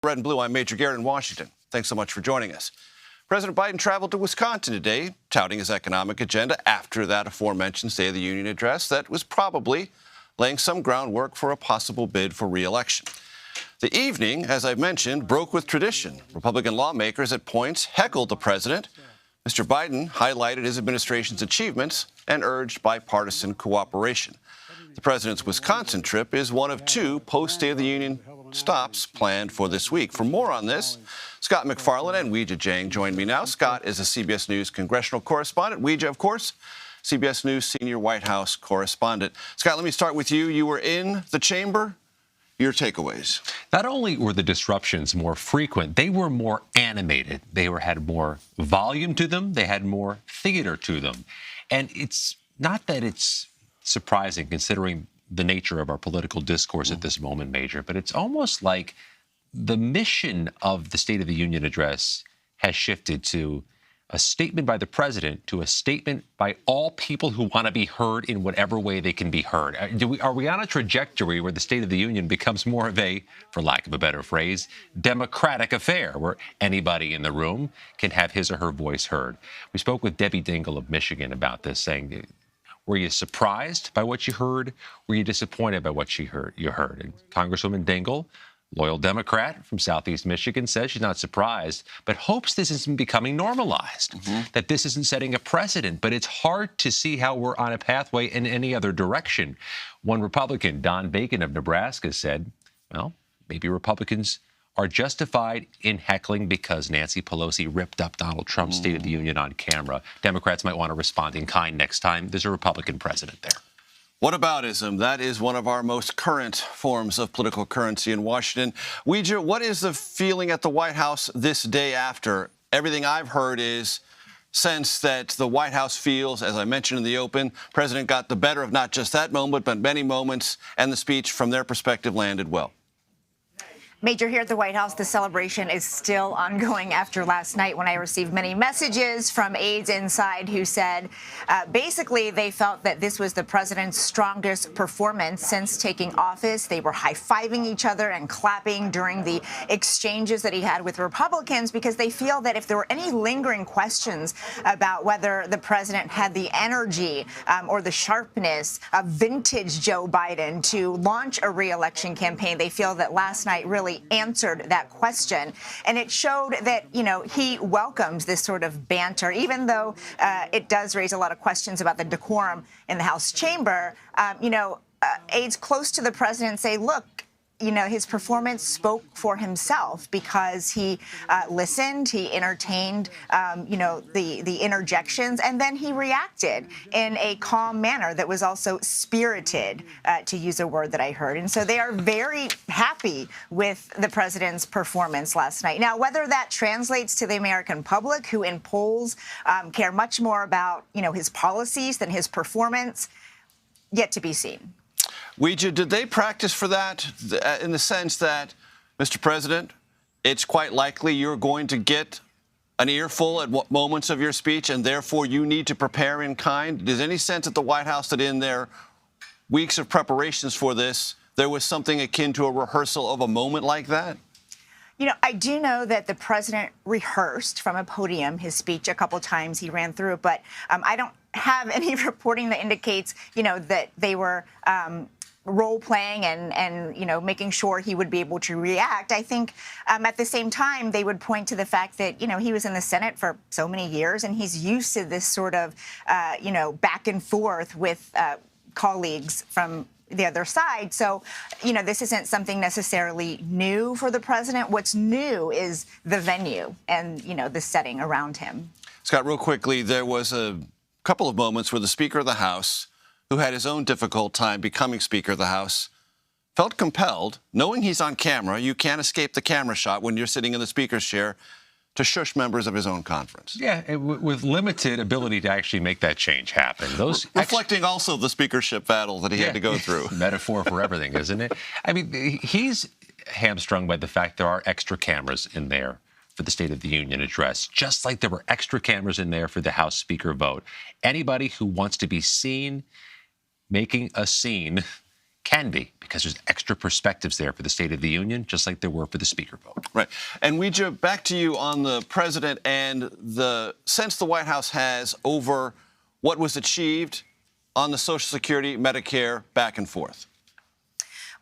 Red and Blue, I'm Major Garrett in Washington. Thanks so much for joining us. President Biden traveled to Wisconsin today, touting his economic agenda after that aforementioned State of the Union address that was probably laying some groundwork for a possible bid for re-election. The evening, as I've mentioned, broke with tradition. Republican lawmakers at points heckled the president. Mr. Biden highlighted his administration's achievements and urged bipartisan cooperation. The president's Wisconsin trip is one of two post-State of the Union stops planned for this week. For more on this, Scott MacFarlane and Weijia Jiang join me now. Scott is a CBS News congressional correspondent. Weijia, of course, CBS News senior White House correspondent. Scott, let me start with you. You were in the chamber. Your takeaways. Not only were the disruptions more frequent, they were more animated. They had more volume to them. They had more theater to them. And it's not that it's surprising considering the nature of our political discourse at this moment, Major, but it's almost like the mission of the State of the Union address has shifted to a statement by the president to a statement by all people who want to be heard in whatever way they can be heard. Are we on a trajectory where the State of the Union becomes more of a, for lack of a better phrase, democratic affair where anybody in the room can have his or her voice heard? We spoke with Debbie Dingell of Michigan about this, saying, were you surprised by what you heard? Were you disappointed by what you heard? And Congresswoman Dingell, loyal Democrat from Southeast Michigan, says she's not surprised, but hopes this isn't becoming normalized, that this isn't setting a precedent. But it's hard to see how we're on a pathway in any other direction. One Republican, Don Bacon of Nebraska, said, well, maybe Republicans are justified in heckling because Nancy Pelosi ripped up Donald Trump's State of the Union on camera. Democrats might want to respond in kind next time there's a Republican president there. Whataboutism, that is one of our most current forms of political currency in Washington. Weijia, what is the feeling at the White House this day after? Everything I've heard is sense that the White House feels, as I mentioned in the open, President got the better of not just that moment, but many moments, and the speech from their perspective landed well. Major, here at the White House, the celebration is still ongoing after last night when I received many messages from aides inside who said basically they felt that this was the president's strongest performance since taking office. They were high-fiving each other and clapping during the exchanges that he had with Republicans because they feel that if there were any lingering questions about whether the president had the energy or the sharpness of vintage Joe Biden to launch a re-election campaign, they feel that last night really answered that question. And it showed that, you know, he welcomes this sort of banter, even though it does raise a lot of questions about the decorum in the House chamber. Aides close to the president say, look, you know, his performance spoke for himself because he listened, he entertained, the interjections, and then he reacted in a calm manner that was also spirited, to use a word that I heard. And so they are very happy with the president's performance last night. Now, whether that translates to the American public, who in polls care much more about, his policies than his performance, yet to be seen. Weijia, did they practice for that in the sense that, Mr. President, it's quite likely you're going to get an earful at moments of your speech, and therefore you need to prepare in kind? Is there any sense at the White House that in their weeks of preparations for this, there was something akin to a rehearsal of a moment like that? I do know that the president rehearsed from a podium his speech a couple times. He ran through it, but I don't have any reporting that indicates, that they were role playing and making sure he would be able to react. I think at the same time, they would point to the fact that, he was in the Senate for so many years and he's used to this sort of, back and forth with colleagues from the other side. So, this isn't something necessarily new for the president. What's new is the venue and, the setting around him. Scott, real quickly, there was a couple of moments where the Speaker of the House, who had his own difficult time becoming Speaker of the House, felt compelled, knowing he's on camera, you can't escape the camera shot when you're sitting in the Speaker's chair, to shush members of his own conference. Yeah, with limited ability to actually make that change happen. Reflecting also the speakership battle that he had to go through. Metaphor for everything, isn't it? I mean, he's hamstrung by the fact there are extra cameras in there for the State of the Union address, just like there were extra cameras in there for the House Speaker vote. Anybody who wants to be seen making a scene can be, because there's extra perspectives there for the State of the Union, just like there were for the Speaker vote. Right. And Weijia, back to you on the president and the sense the White House has over what was achieved on the Social Security, Medicare, back and forth.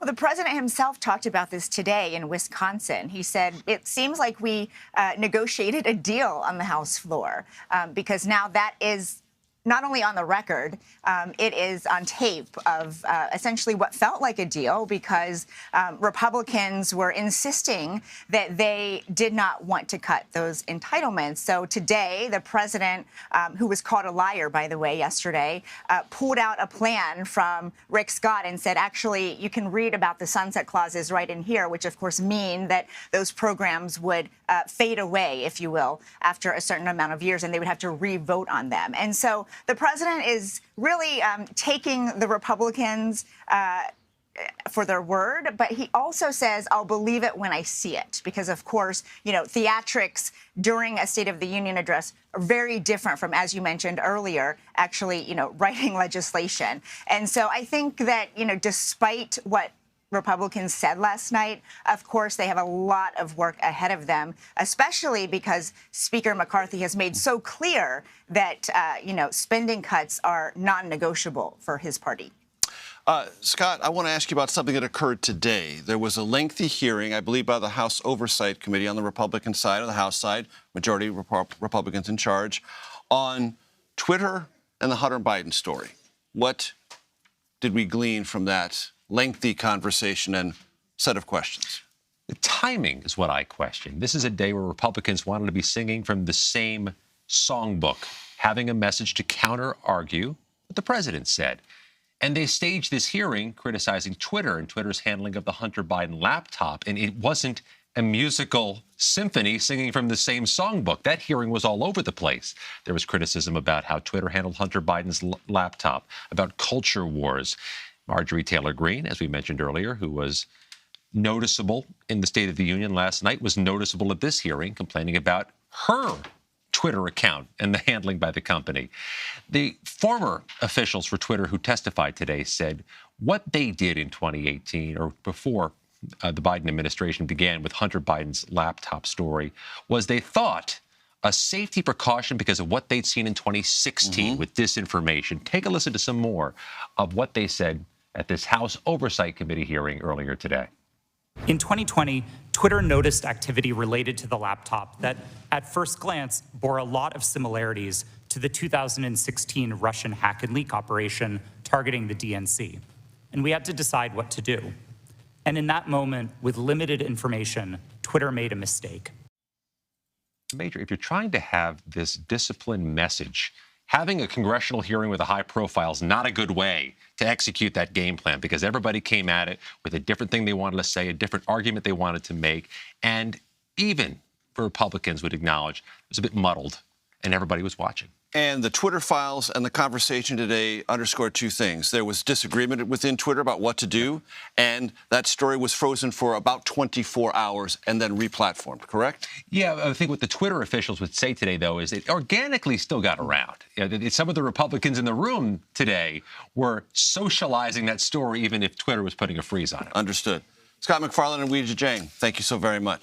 Well, the president himself talked about this today in Wisconsin. He said, it seems like we negotiated a deal on the House floor, because now that is not only on the record, it is on tape of essentially what felt like a deal, because Republicans were insisting that they did not want to cut those entitlements. So today, the president, who was called a liar, by the way, yesterday, pulled out a plan from Rick Scott and said, actually, you can read about the sunset clauses right in here, which of course mean that those programs would fade away, if you will, after a certain amount of years, and they would have to re-vote on them. And so the president is really taking the Republicans for their word, but he also says, I'll believe it when I see it, because, of course, you know, theatrics during a State of the Union address are very different from, as you mentioned earlier, actually, you know, writing legislation. And so I think that, you know, despite what Republicans said last night, of course, they have a lot of work ahead of them, especially because Speaker McCarthy has made so clear that, you know, spending cuts are non-negotiable for his party. Scott, I want to ask you about something that occurred today. There was a lengthy hearing, I believe, by the House Oversight Committee on the Republican side, on the House side, majority Republicans in charge, on Twitter and the Hunter Biden story. What did we glean from that lengthy conversation and set of questions? The timing is what I question. This is a day where Republicans wanted to be singing from the same songbook, having a message to counter-argue what the president said. And they staged this hearing criticizing Twitter and Twitter's handling of the Hunter Biden laptop. And it wasn't a musical symphony singing from the same songbook. That hearing was all over the place. There was criticism about how Twitter handled Hunter Biden's laptop, about culture wars. Marjorie Taylor Greene, as we mentioned earlier, who was noticeable in the State of the Union last night, was noticeable at this hearing, complaining about her Twitter account and the handling by the company. The former officials for Twitter who testified today said what they did in 2018, or before the Biden administration began with Hunter Biden's laptop story, was they thought a safety precaution because of what they'd seen in 2016 with disinformation. Take a listen to some more of what they said at this House Oversight Committee hearing earlier today. In 2020, Twitter noticed activity related to the laptop that, at first glance, bore a lot of similarities to the 2016 Russian hack and leak operation targeting the DNC. And we had to decide what to do. And in that moment, with limited information, Twitter made a mistake. Major, if you're trying to have this disciplined message, having a congressional hearing with a high profile is not a good way to execute that game plan, because everybody came at it with a different thing they wanted to say, a different argument they wanted to make. And even Republicans would acknowledge it was a bit muddled and everybody was watching. And the Twitter files and the conversation today underscored two things. There was disagreement within Twitter about what to do, and that story was frozen for about 24 hours and then replatformed, correct? Yeah, I think what the Twitter officials would say today, though, is it organically still got around. You know, some of the Republicans in the room today were socializing that story, even if Twitter was putting a freeze on it. Understood. Scott MacFarlane and Weijia Jiang, thank you so very much.